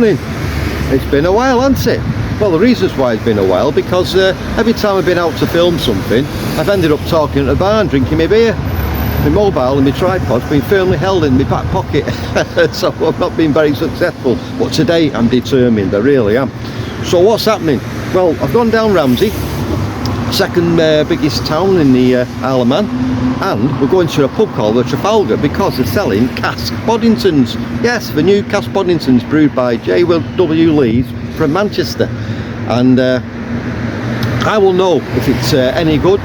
morning. It's been a while, hasn't it? Well, the reasons why it's been a while, because every time I've been out to film something, I've ended up talking at the bar and drinking my beer. My mobile and my tripod's been firmly held in my back pocket, so I've not been very successful. But today I'm determined, I really am. So what's happening? Well, I've gone down Ramsey, second biggest town in the Isle of Man, and we're going to a pub called the Trafalgar because they're selling cask Boddingtons. Yes, the new cask Boddingtons brewed by J.W. Lees from Manchester. And I will know if it's any good.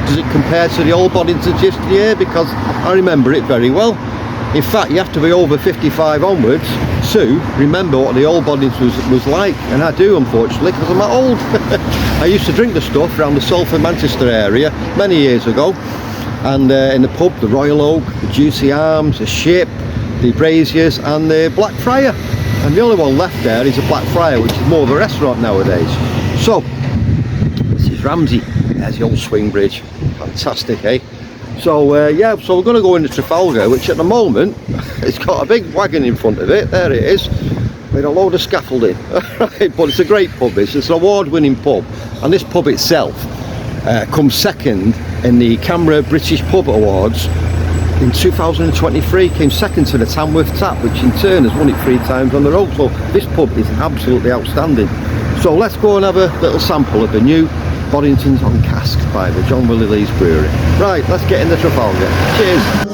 Does it compare to the old Boddingtons yesteryear? Because I remember it very well. In fact, you have to be over 55 onwards to remember what the old Boddingtons was like, and I do, unfortunately, because I'm that old. I used to drink the stuff around the Salford, Manchester area many years ago, and in the pub, the Royal Oak, the Juicy Arms, the Ship, the Braziers and the Black Friar, and the only one left there is the Black Friar, which is more of a restaurant nowadays. So this is Ramsey. There's the old swing bridge, fantastic, eh? So yeah, so we're going to go into Trafalgar, which at the moment it's got a big wagon in front of it. There it is, with a load of scaffolding. But it's a great pub. It's an award-winning pub, and this pub itself comes second in the Camera British Pub Awards in 2023. Came second to the Tamworth Tap, which in turn has won it 3 times on the road. So this pub is absolutely outstanding. So let's go and have a little sample of the new Boddingtons on cask by the John Willie Lees Brewery. Right, let's get in the Trafalgar. Cheers!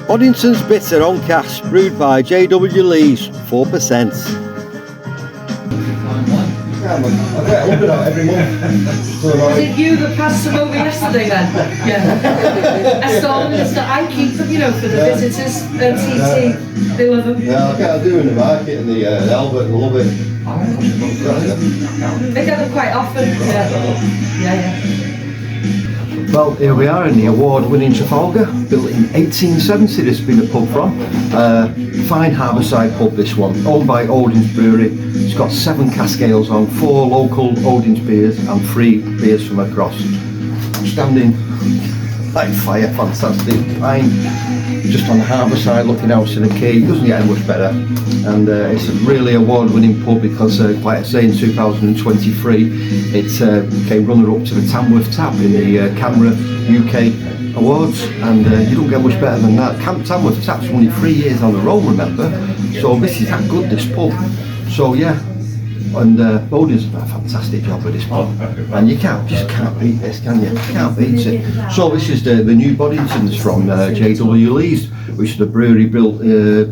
Boddington's Bitter on cask, brewed by J.W. Lees, 4%. Was it you that passed them over yesterday then? Yeah. I saw them, I keep them, you know, for the visitors and TT. They love them. Yeah, I do in the market in the Albert, and love it. They get them quite often. Yeah. Well, here we are in the award-winning Trafalgar, built in 1870. This has been a pub from. Fine harbourside pub, this one, owned by Odin's Brewery. It's got 7 cask ales on, 4 local Odin's beers and 3 beers from across. Standing like fire, fantastic, fine. Just on the harbour side, looking out to the quay. It doesn't get any much better. And it's a really award-winning pub because, like I say, in 2023, it became runner-up to the Tamworth Tap in the Camera UK Awards, and you don't get much better than that. Tamworth Tap's won it 3 years on the row, remember? So this is that good, this pub. So yeah, and Odin's done a fantastic job with this pub, and you just can't beat this, can you? Can't beat it. So this is the new Boddingtons from J.W. Lees, which is a brewery built,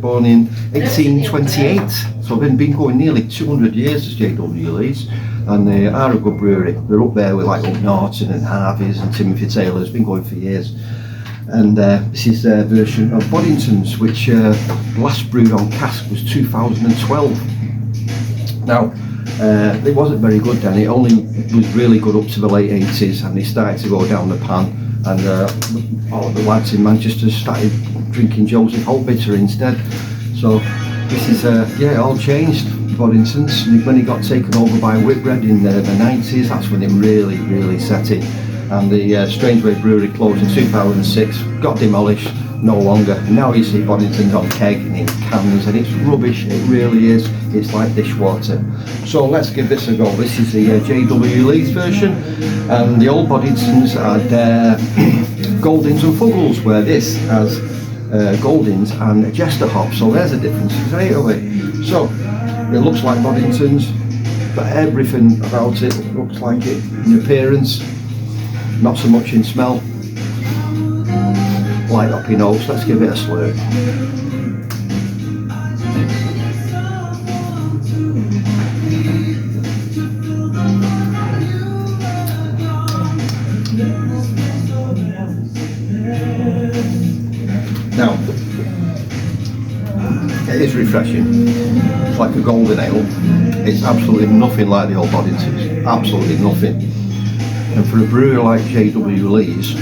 born in 1828. So they've been going nearly 200 years as J.W. Lees, and they are a good brewery. They're up there with like Norton and Harvey's and Timothy Taylor's, been going for years. And this is their version of Boddingtons, which last brewed on cask was 2012. Now, it wasn't very good then. It only was really good up to the late 80s, and they started to go down the pan, and all the lads in Manchester started drinking Joseph Holt bitter instead. So this is yeah, it all changed. Boddingtons, when it got taken over by Whitbread in the 90s, that's when it really set in. And the Strangeway Brewery closed in 2006, got demolished, no longer. And now you see Boddingtons on keg and in cans, and it's rubbish, it really is. It's like dishwater. So let's give this a go. This is the J.W. Lees version, and the old Boddingtons had Goldings and Fuggles, where this has Goldings and Jester hops. So there's a difference straight away. So it looks like Boddingtons, but everything about it looks like it in appearance, not so much in smell. light up your nose. Let's give it a slurp. Now, it is refreshing. It's like a golden ale. It's absolutely nothing like the old Boddingtons. Absolutely nothing. And for a brewery like J.W. Lee's,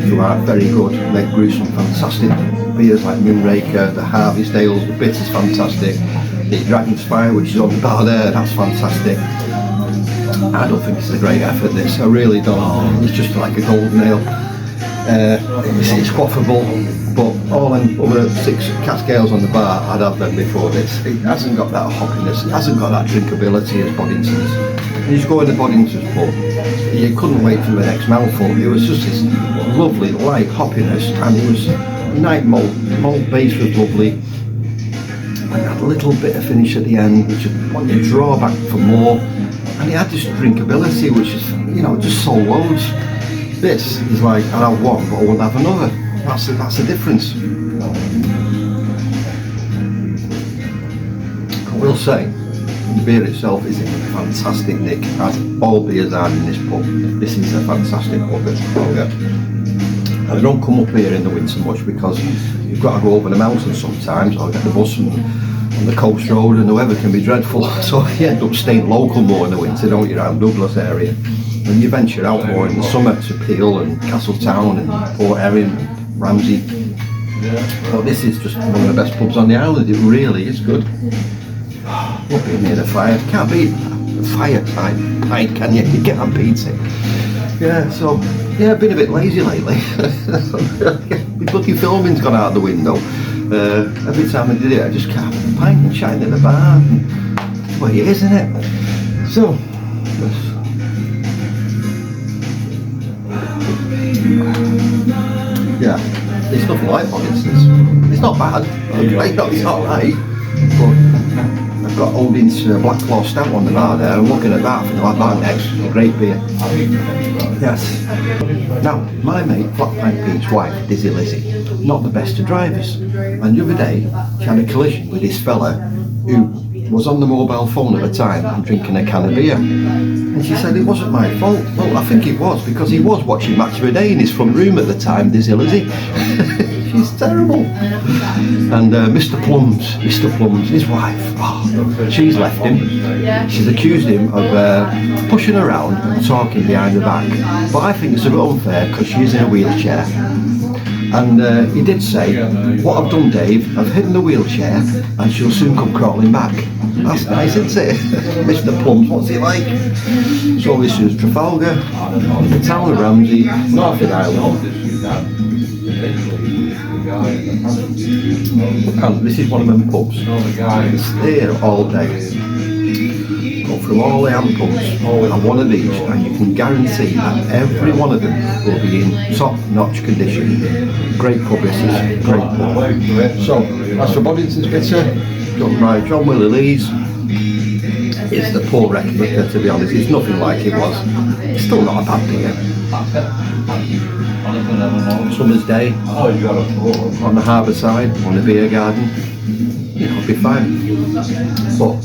who are very good, they brew some fantastic beers like Moonraker, the Harvey's Ales, the Bitter's fantastic, the Dragon's Fire, which is on the bar there, that's fantastic. I don't think it's a great effort, this. I really don't. It's just like a golden ale. It's quaffable, but all them other 6 cask ales on the bar, I'd have them before this. It hasn't got that hoppiness, it hasn't got that drinkability as Boddingtons. You just go in the Boddingtons pub, you couldn't wait for the next mouthful. It was just this lovely light hoppiness, and it was night malt base was lovely. And it had a little bit of finish at the end, which would want you to draw back for more. And it had this drinkability, which is, you know, just so loads. This is like, I'd have one, but I wouldn't have another. That's the difference. I will say, the beer itself is a fantastic nick, as all beers are in this pub. This is a fantastic pub. And I don't come up here in the winter much because you've got to go over the mountain sometimes, or get the bus on the coast road, and the weather can be dreadful. So you end up staying local more in the winter, don't you, around Douglas area. And you venture out more in the summer to Peel and Castletown and Port Erin, Ramsey. But this is just one of the best pubs on the island. It really is good. Love being near the fire. Can't beat the fireside pint, can you? You can't beat it. Yeah, so yeah, I've been a bit lazy lately. My bloody filming's gone out the window. Every time I did it, I just can't have a pint and chatting in the bar. That's the way it is, isn't it? So, yeah, it's nothing like Boddingtons. It's not bad. Okay, no, it's not right. But I've got Olding's Black Claw Stout on the bar there. I'm looking at that. I'll have that next. A great beer. Yes. Now, my mate, Flat Pint Pete's wife, Dizzy Lizzie, not the best of drivers. And the other day, she had a collision with this fella who was on the mobile phone at the time and drinking a can of beer. And she said it wasn't my fault. Well, I think it was, because he was watching Match of the Day in his front room at the time, Dizzy Lizzie. She's terrible. And Mr. Plums, his wife, she's left him. She's accused him of pushing around and talking behind the back. But I think it's a bit unfair because she's in a wheelchair. And he did say, what I've done, Dave, I've hidden the wheelchair and she'll soon come crawling back. That's nice, isn't it? Mr. Plums, what's he like? So this is Trafalgar, the town of Ramsey, Norfolk Island. And this is one of them pubs. It's there all day. Go through all the hand pubs and one of each, and you can guarantee that every one of them will be in top-notch condition. Great pub, this is great pub. So, as for Boddington's Bitter, done by John Willie Lees, it's the poor replica, to be honest. It's nothing like it was. It's still not a bad beer. Summer's day, on the harbour side, on the beer garden, you know, it'll be fine. But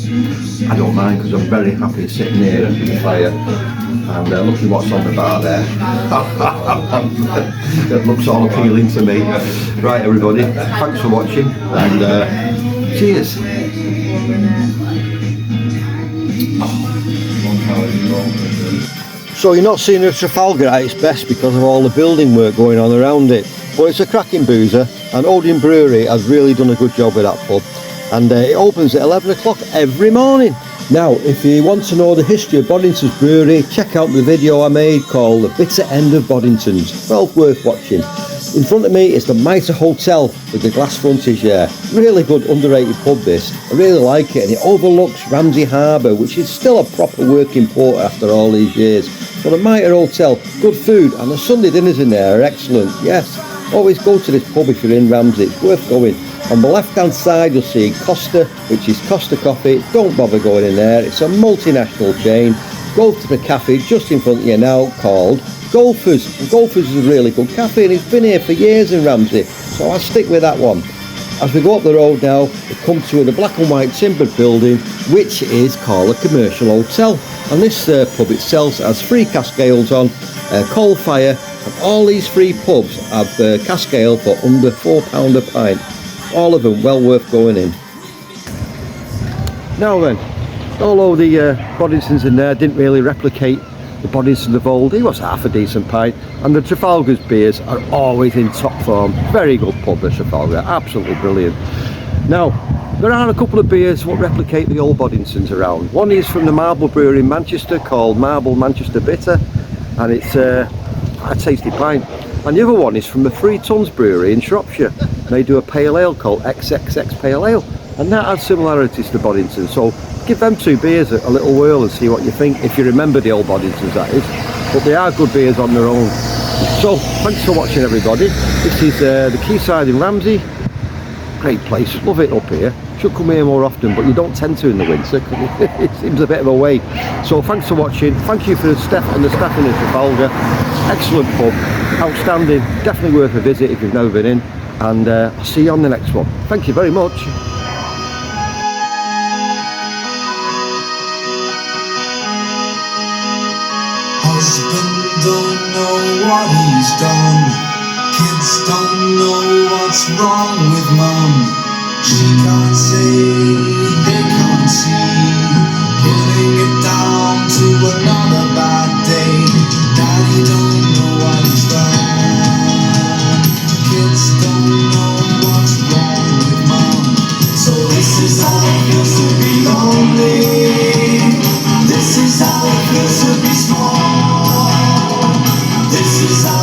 I don't mind, because I'm very happy sitting here with the fire and looking what's on the bar there. That looks all appealing to me. Right, everybody, thanks for watching, and cheers. So you're not seeing a Trafalgar at its best because of all the building work going on around it, but it's a cracking boozer, and Odin Brewery has really done a good job with that pub, and it opens at 11 o'clock every morning. Now, if you want to know the history of Boddingtons Brewery, check out the video I made called The Bitter End of Boddingtons. Well worth watching. In front of me is the Mitre Hotel with the glass frontage there. Really good underrated pub this. I really like it, and it overlooks Ramsey Harbour, which is still a proper working port after all these years. So the Mitre Hotel, good food, and the Sunday dinners in there are excellent. Yes, always go to this pub if you're in Ramsey, it's worth going. On the left hand side you'll see Costa, which is Costa Coffee. Don't bother going in there, it's a multinational chain. Go to the cafe just in front of you now called Golfers. And Golfers is a really good cafe, and it's been here for years in Ramsey, so I'll stick with that one. As we go up the road now, we come to the black and white timbered building, which is called a commercial hotel. And this pub itself has 3 cask ales on, coal fire, and all these 3 pubs have cask ale for under £4 a pint. All of them well worth going in. Now then, although the Boddingtons in there didn't really replicate the Boddingtons of old, he was half a decent pint, and the Trafalgar's beers are always in top form. Very good pub, the Trafalgar, absolutely brilliant. Now, there are a couple of beers what replicate the old Boddingtons around. One is from the Marble Brewery in Manchester called Marble Manchester Bitter, and it's a tasty pint. And the other one is from the 3 Tons Brewery in Shropshire. They do a pale ale called XXX Pale Ale, and that has similarities to Boddington. So give them 2 beers a little whirl and see what you think, if you remember the old Boddingtons, that is. But they are good beers on their own. So thanks for watching, everybody. This is the Quayside in Ramsey. Great place, love it up here. Should come here more often, but you don't tend to in the winter because it seems a bit of a wait. So thanks for watching. Thank you for the staff and the staff in Trafalgar. Excellent pub, outstanding, definitely worth a visit if you've never been in. And I'll see you on the next one. Thank you very much. Husband don't know what he's done. Kids don't know what's wrong with mum. She can't say, they can't see. Putting it down to another bad day. Daddy don't know what he's done. Kids don't know what's wrong with mum. So this is how it feels to be lonely. This is how it feels to be small. This is how